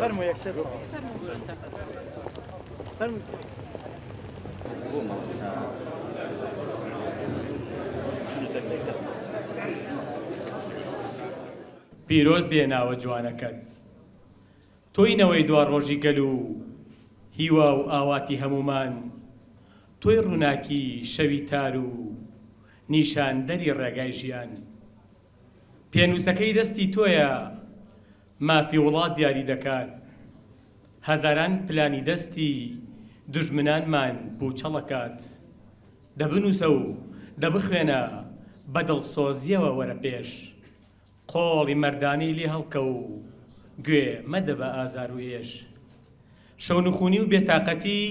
فرموا يكسر فرموا پیرۆز بێناوە جوانەکەت تۆینەوەی دوا ڕۆژی گەل و هیوا و ئاواتی هەمومان تۆی ڕووناکی شەوی تار و نیشاندەری ڕێگای ژیان پێنووسەکەی دەستی تۆیە مافی وڵات دیاری دەکات هەزاران پلانی دەستی دوژمنانمان بووچەڵەکات دەبنووسە و دەبخوێنە بەدڵسۆزیەوە وەرە پێش قۆڵی مەردانی لێ هەڵکە و گوێ مەدە بە ئازار و ئێش شەونخوونی و بێتاقەتی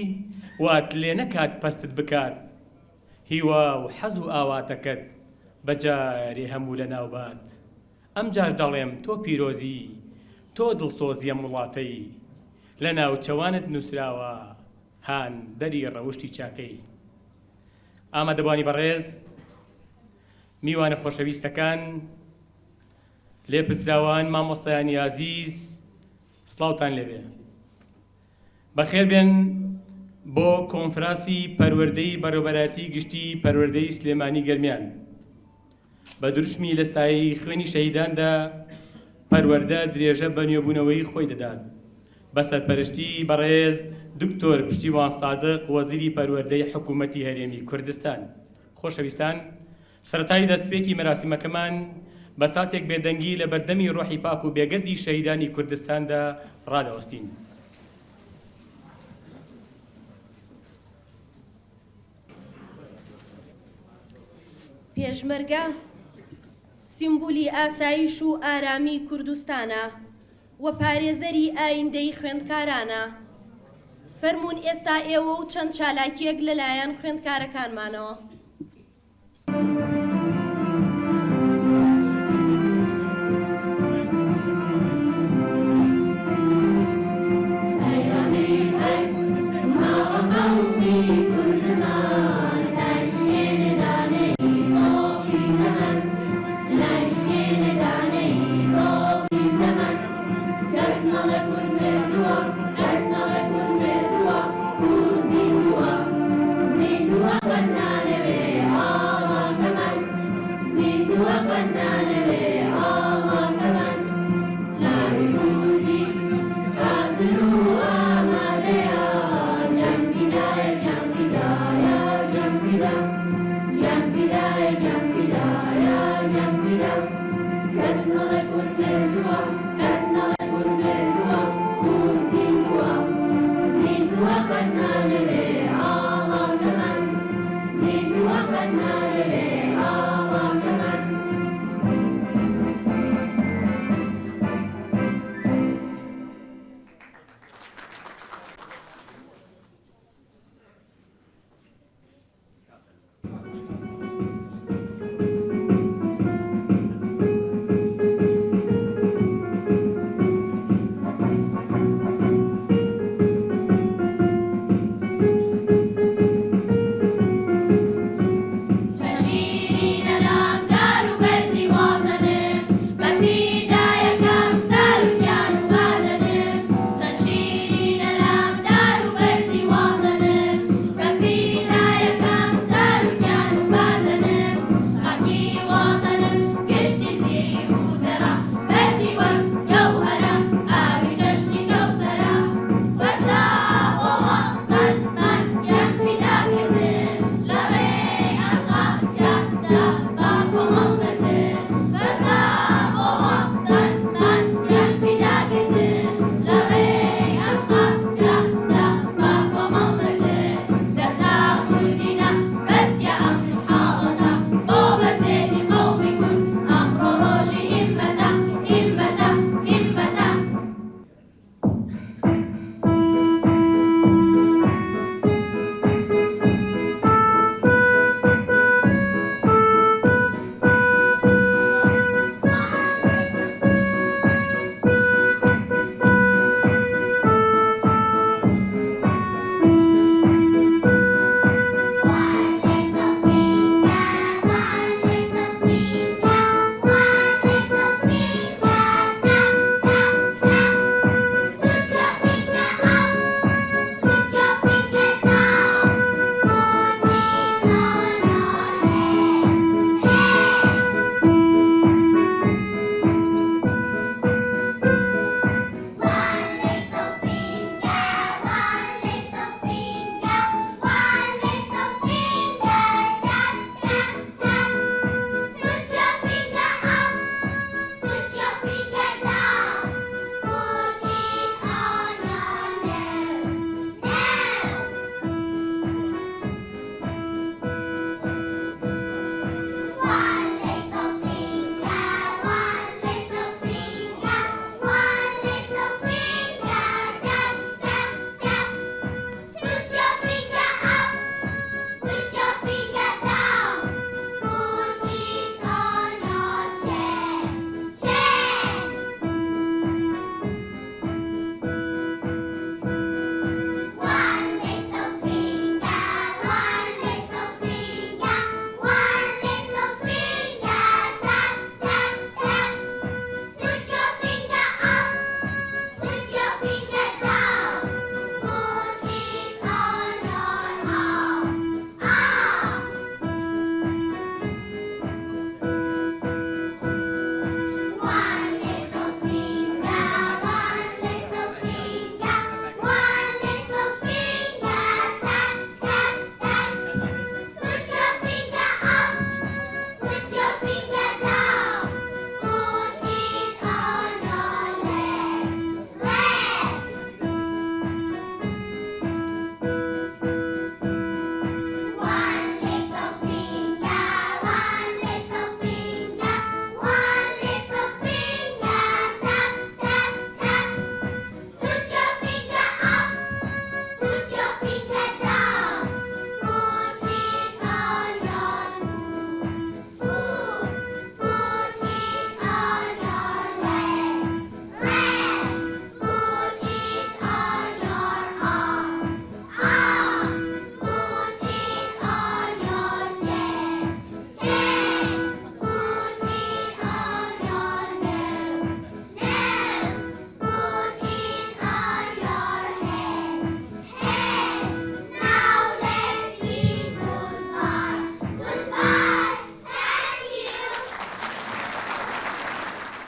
وات لێ نەکات پەستت بکات هیوا و حەز و ئاواتەکەت بەجارێ هەموو لە ناوبات ئەم جاش دەڵێم تۆ پیرۆزی تۆ دڵسۆزیە وڵاتەی لە ناوچەوانت نووسراوە هان دەری ڕەوشتی چاکەی ئامادەبوانی بەڕێز میوانە خۆشەویستەکان لێپرسراوان مامۆستایانی عەزیز سڵاوتان لێبێ بەخێر بێن بۆ کۆنفرانسی پەروەردەی بەڕێوەبەرایەتی گشتی پەروەردەی سلێمانی گەرمیان بە دروشمی لە سایەی خوێنی شەهیداندا پەروەردە درێژە بە نوێبوونەوەی خۆی دەدات بە سەرپەرشتی بەڕێز دکتۆر پشتیوان سادق وەزیری پەروەردەی حکوومەتی هەرێمی کوردستان خۆشەویستان سەرەتای دەستپێکی مەراسیمەکەمان بە ساتێک بێدەنگی لە بەردەمی ڕۆحی پاک و بێگەردی شەهیدانی کوردستاندا ڕادەوەستین پێشمەرگە سیمبولی ئاسایش و ئارامی کوردستانە و پارێزەری ئایندەی خوێندکارانە فەرموون ئێستا ئێوە و چەند چالاکیەک لەلایەن خوێندکارەکانمانەوە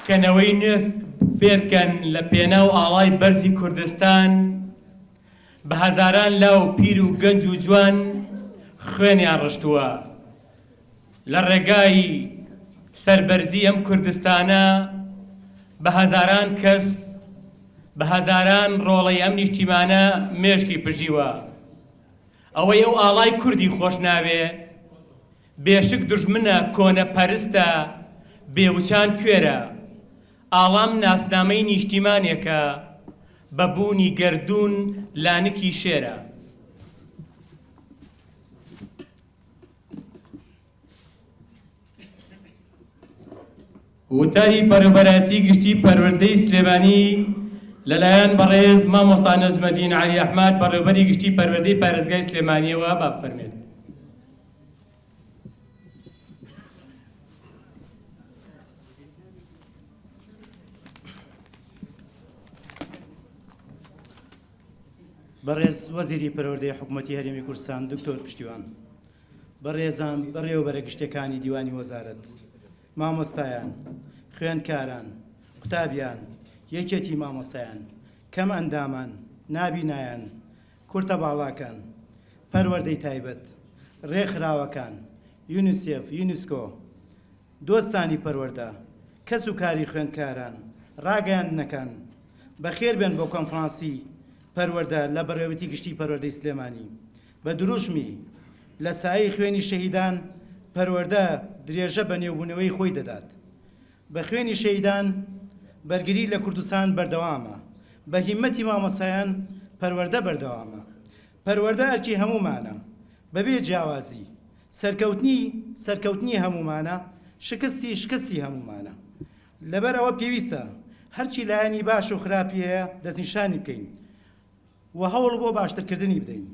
کەنەوەی نوێ فێرکەن لە پێناو ئاڵای بەرزی کوردستان بە هەزاران لاو پیر و گەنج و جوان خوێنیان ڕشتووە لە ڕێگای سەربەرزی ئەم کوردستانە بە هەزاران کەس بە هەزاران ڕۆڵەی ئەم نیشتیمانە مێشکی پژیوە ئەوەی ئەو ئاڵای کوردی خۆش ناوێ بێشک دوژمنە کۆنە پەرستە بێوچان کوێرە ئاڵام ناسنامەی نیشتیمانێکە بە بوونی گەردوون لانکی شێرە وتاری بەڕێوەبەرایەتی گشتی پەروەردەی سلێمانی لەلایەن بەڕێز مامۆستا نەجمەدین عەلی ئەحمەد بەڕێوەبەری گشتی پەروەردەی پارێزگای سلێمانیەوە با بفەرمێت. بەڕێز وەزیری پەروەردەی حکوومەتی هەرێمی کوردستان دکتۆر پشتیوان، بەڕێزان بەڕێوەبەرە گشتەکانی دیوانی وەزارەت، مامۆستایان، خوێندکاران، قوتابیان، یەکێتی مامۆستایان، کەم ئەندامان، نابینایان، کورتە باڵاکان، پەروەردەی تایبەت، ڕێکخراوەکان، یونیسێف، یونسکۆ، دۆستانی پەروەردە، کەس و کاری خوێندکاران، ڕاگەیاندنەکان، بەخێر بێن بۆ کۆنفرانسی پەروەردە لە بەڕێوەبەری گشتی پەروەردەی سلێمانی. بە دروشمی لە سایەی خوێنی شەهیدان پەروەردە درێژە بە نێوبوونەوەی خۆی دەدات. بە خوێنی شەهیدان بەرگری لە کوردستان بەردەوامە، بە هیممەتی مامۆستایان پەروەردە بەردەوامە. پەروەردە ئەرکی هەمومانە، بەبێ جیاوازی سەرکەوتنی هەمومانە، شکستی هەمومانە. لەبەر ئەوە پێویستە هەرچی لایەنی باش و خراپی هەیە دەستنیشانی بکەین و هەوڵ بۆ باشترکردنی بدەین.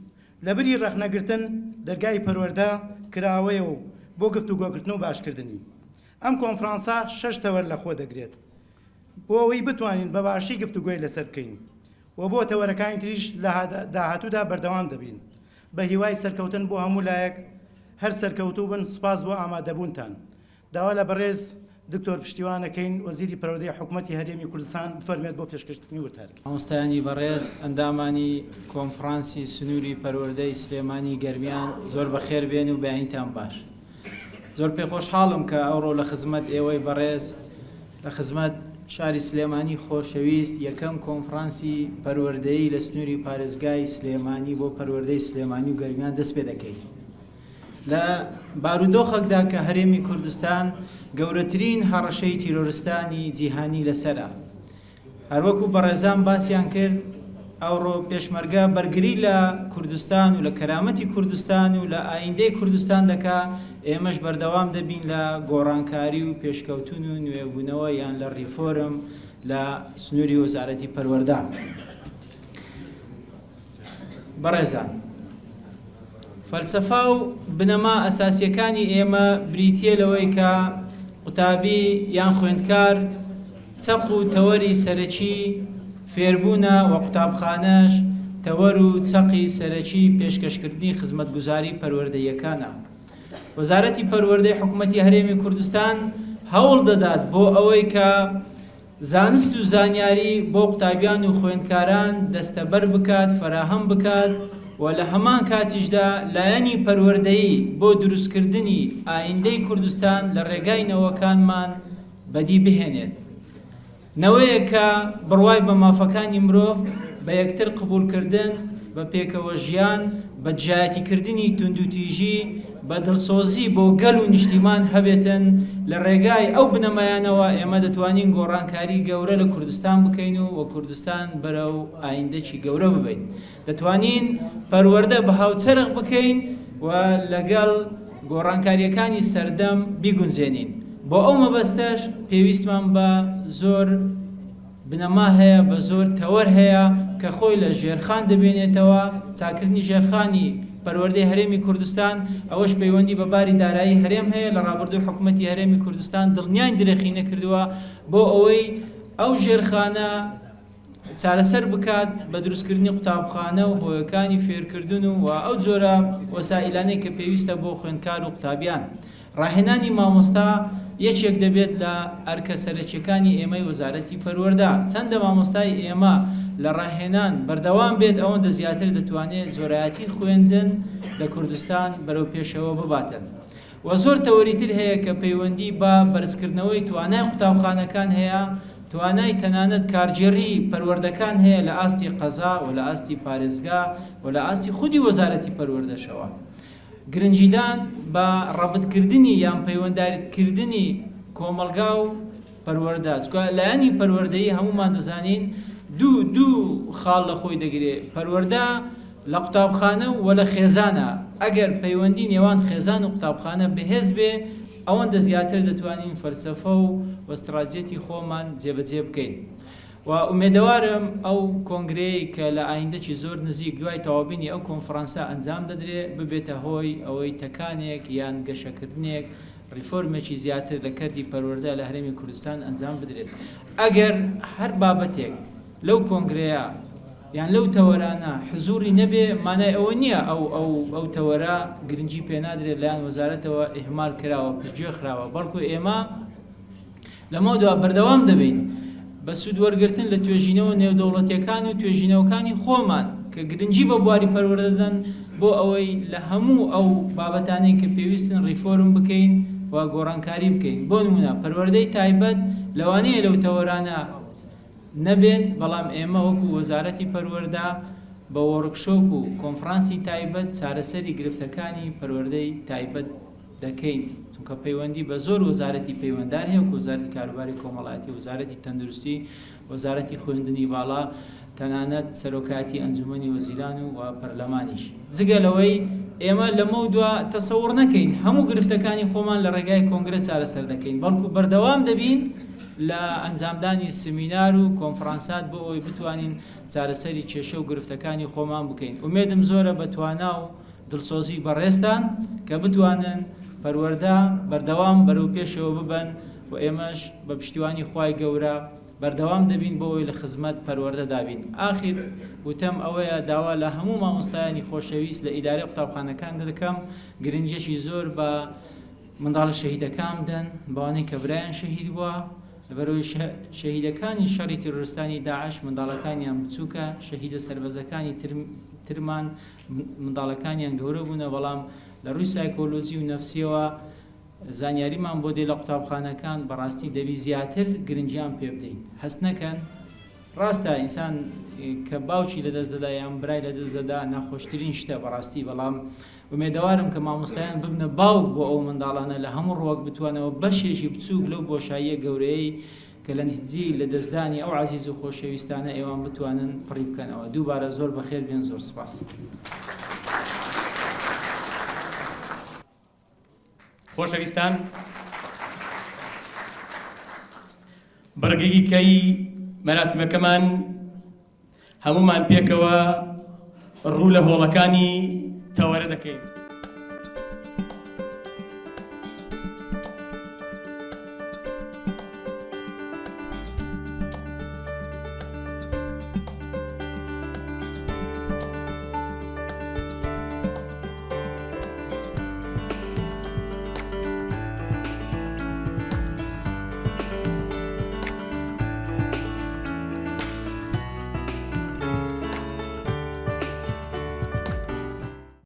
لەبەری ڕەخنەگرتن دەرگای پەروەردە کراوەیە و بۆ گفتوگۆکردن و باشکردنی. ئەم کۆنفرانسا 6 تەوەر لە خۆ دەگرێت بۆ ئەوەی بتوانین بە باشی گفتوگۆی لەسەر بکەین و بۆ تەوەرەکانی تریش لە داهاتوودا بەردەوام دەبین. بە هیوای سەرکەوتن بۆ هەموو لایەک هەر سەرکەوتوو بن. سوپاس بۆ ئامادەبوونتان. داوا لە بەڕێز دکتۆر پشتیوانەکەین وەزیری پەروەردەی حکوومەتی هەرێمی کوردستان بفەرمێت بۆ پێشکەشتنی وتارەکە. مامۆستایانی بەڕێز، ئەندامانی کۆنفرانسی سنووری پەروەردەی سلێمانی گەرمیان زۆر بەخێر بێن و بەیانیتان باش. زۆر پێخۆشحاڵم کە ئەوڕۆ لە خزمەت ئێوەی بەڕێز لە خزمەت شاری سلێمانی خۆشەویست یەکەم کۆنفرانسی پەروەردەیی لە سنووری پارێزگای سلێمانی بۆ پەروەردەی سلێمانی و گەرمیان دەست پێ دەکەین. لە بارودۆخێکدا کە هەرێمی کوردستان گەورەترین هەڕەشەی تیرۆریستانی جیهانی لەسەرە. هەروەکو بەڕێزان باسییان کرد ئەوڕۆ پێشمەرگە بەرگری لە کوردستان و لە کەرامەتی کوردستان و لە ئایندەی کوردستان دەکا. ئێمەش بەردەوام دەبین لە گۆڕانکاری و پێشکەوتن و نوێبوونەوە یان لە ریفۆرم لە سنووری وەزارەتی پەروەردە. بەڕێزان، فەلسەفا و بنەما ئەساسیەکانی ئێمە بریتیە لەوەی کە قوتابی یان خوێندکار چەق و تەوەری سەرەکی فێربوونە و قوتابخانەش تەوەر و چەقی سەرەکی پێشکەشکردنی خزمەتگوزاری پەروەردەییەکانە. وەزارەتی پەروەردەی حکوومەتی هەرێمی کوردستان هەوڵ دەدات بۆ ئەوەی کە زانست و زانیاری بۆ قوتابیان و خوێندکاران دەستەبەر بکات، فراهەم بکات و لە هەمان کاتیشدا لایەنی پەروەردەیی بۆ دروستکردنی ئایندەی کوردستان لە ڕێگای نەوەکانمان بەدی بهێنێت. نەوەیە کە بڕوای بە مافەکانی مرۆڤ بە یەکتر قبولکردن، بە پێکەوە ژیان، بە جایەتیکردنی توندوتیژی، بە دڵسۆزی بۆ گەل و نیشتیمان هەبێتن. لە ڕێگای ئەو بنەمایانەوە ئێمە دەتوانین گۆڕانکاری گەورە لە کوردستان بکەین و کوردستان بەرەو ئایندەی گەورە ببین. دەتوانین پەروەردە بە هاوچەرخ بکەین و لەگەڵ گۆڕانکاریەکانی سەردەم بیگونجێنین. بۆ ئەو مەبەستەش پێویستمان بە زۆر بنەما هەیە، بە زۆر تەوەر هەیە کە خۆی لە ژێرخان دەبێنێتەوە. چاکردنی ژێرخانی پەروەردەی هەرێمی کوردستان ئەوەش پەیوەندی بە باری دارایی هەرێم هەیە. لە ڕابردوو حکوومەتی هەرێمی کوردستان دڵنیای درێخینە کردووە بۆ ئەوەی ئەو ژێرخانە چارەسەر بکات بە دروستکردنی قوتابخانە و هۆیەکانی فێرکردن و ئەو جۆرە وەسائلانەی کە پێویستە بۆ خوێندکار و قوتابیان. ڕاهێنانی مامۆستا یەکێک دەبێت لە ئەرکە سەرەکیەکانی ئێمەی وەزارەتی پەروەردە. چەندە مامۆستای ئێمە لە ڕاهێنان بەردەوام بێت ئەوەندە زیاتر دەتوانێت زۆرایەتی خوێندن لە کوردستان بەرەو پێشەوە بباتن. و زۆر تەوەریتر هەیە کە پەیوەندی بە بەرزکردنەوەی توانای قوتابخانەکان هەیە، توانای تەنانەت کارگێڕی پەروەردەکان هەیە لە ئاستی قەزا و لە ئاستی پارێزگا و لە ئاستی خودی وەزارەتی پەروەردەشەوە. گرنجیدان بە ڕەبطکردنی یان پەیوەندداریکردنی کۆمەلگا و پەروەردە، لایەنی پەروەردەیی هەمومان دەزانین دوو خاڵ لە خۆی دەگرێت. پەروەردە لە قوتابخانە و لە خێزانە. ئەگەر پەیوەندی نێوان خێزان و قوتابخانە بەهێز بێ، ئەوەندە زیاتر دەتوانین فەلسەفە و ئەستراتیجەتی خۆمان جێبەجێ بکەین. و ئومێدەوارم ئەو کۆنگرەیە کە لە ئایندەی زۆر نزیک دوای تەواوبینی ئەو کۆنفرانسە ئەنجام دەدرێت ببێتە هۆی ئەوەی تەکانێک یان گەشەکردنێک ریفۆرمێکی زیاتر لە کەردی پەروەردە لە هەرێمی کوردستان ئەنجام بدرێت. ئەگەر هەر بابەتێک لەو کۆنگرەیە یان لەو تەوەرانە حزوری نەبێ، مانای ئەوە نییە ئەو تەوەرە گرنگی پێنادرێت لایەن وەزارەتەوە ئیهمال کراوە، پشتگوێ خراوە، بەڵکو ئێمە لەمەوەدا بەردەوام دەبین بە سوودوەرگرتن لە توێژینەوە نێودەوڵەتیەکان و توێژینەوەکانی خۆمان کە گرنگی بە بواری پەروەردەدەن بۆ ئەوەی لە هەموو ئەو بابەتانەی کە پێویستن ریفۆرم بکەین و گۆڕانکاری بکەین. بۆ نمونە پەروەردەی تایبەت لەوانەیە لەو تەوەرانە نەبێت، بەڵام ئێمە وەکو وەزارەتی پەروەردە بە وەرکشۆپ و کۆنفرانسی تایبەت چارەسەری گرفتەکانی پەروەردەی تایبەت دەکەین، چونکە پەیوەندی بە زۆر وەزارەتی پەیوەنددار هەیە، وەکو وەزارەتی کاروباری کۆمەڵایەتی، وەزارەتی تەندروستی، وەزارەتی خوێندنی باڵا، تەنانەت سەرۆکاتی ئەنجومەنی وەزیران و پەرلەمانیش. جگە لەوەی ئێمە لەمە دووە تەسەوڕ نەکەین هەموو گرفتەکانی خۆمان لە ڕێگای کۆنگرە چارەسەر دەکەین، بەڵکو بەردەوام دەبین لە ئەنجامدانی سمینار و کۆنفرانسات بۆ ئەوەی بتوانین چارەسەری کێشە و گرفتەکانی خۆمان بکەین. ئومێدم زۆرە بە توانا و دڵسۆزی بەڕێستان کە بتوانن پەروەردە بەردەوام بەرەو پێشەوە ببەن و ئێمەش بە پشتیوانی خوای گەورە بەردەوام دەبین بۆ ئەوەی لە خزمەت پەروەردە دابین. ئاخر وتەم ئەوەیە داوا لە هەموو مامۆستایانی خۆشەویست لە ئیدارەی قوتابخانەکان دەکەم گرنگێکی زۆر بە منداڵە شەهیدەکان بدەن، بەوانەی کە برایان شەهید بووە لەبەرەوەی شەهیدەکانی شەڕی تیرۆریستانی داعش منداڵەکانیان بچووکە، شەهیدە سەربەزەکانی ترمان منداڵەکانیان گەورە بوونە، بەڵام لە ڕووی سایکۆلۆجی و نەفسیەوە زانیاریمان بۆ دێ لە قوتابخانەکان بەڕاستی دەبی زیاتر گرنگیان پێ بدەین. هەست نەکەن، ڕاستە ئینسان کە باوکی لەدەست دەدا یان برای لەدەست دەدا ناخۆشترین شتە بەڕاستی، بەڵام ومێدەوارم کە مامۆستایان ببنە باوک بۆ ئەو منداڵانە لە هەموو ڕۆک بتوانەوە بەشێکی بچووک لەو بۆشاییە گەورەیەی کە لە نتیجەی لە دەستدانی ئەو عەزیز و خۆشەویستانە ئێوان بتوانن پڕی بکەنەوە. دووبارە زۆر بەخێر بێن، زۆر سوپاس. خۆشەویستان، بەڕگەی کەی مەراسیمەکەمان هەمومان پێکەوە ڕوو لە هۆڵەکانی تەوەرە دەکەین.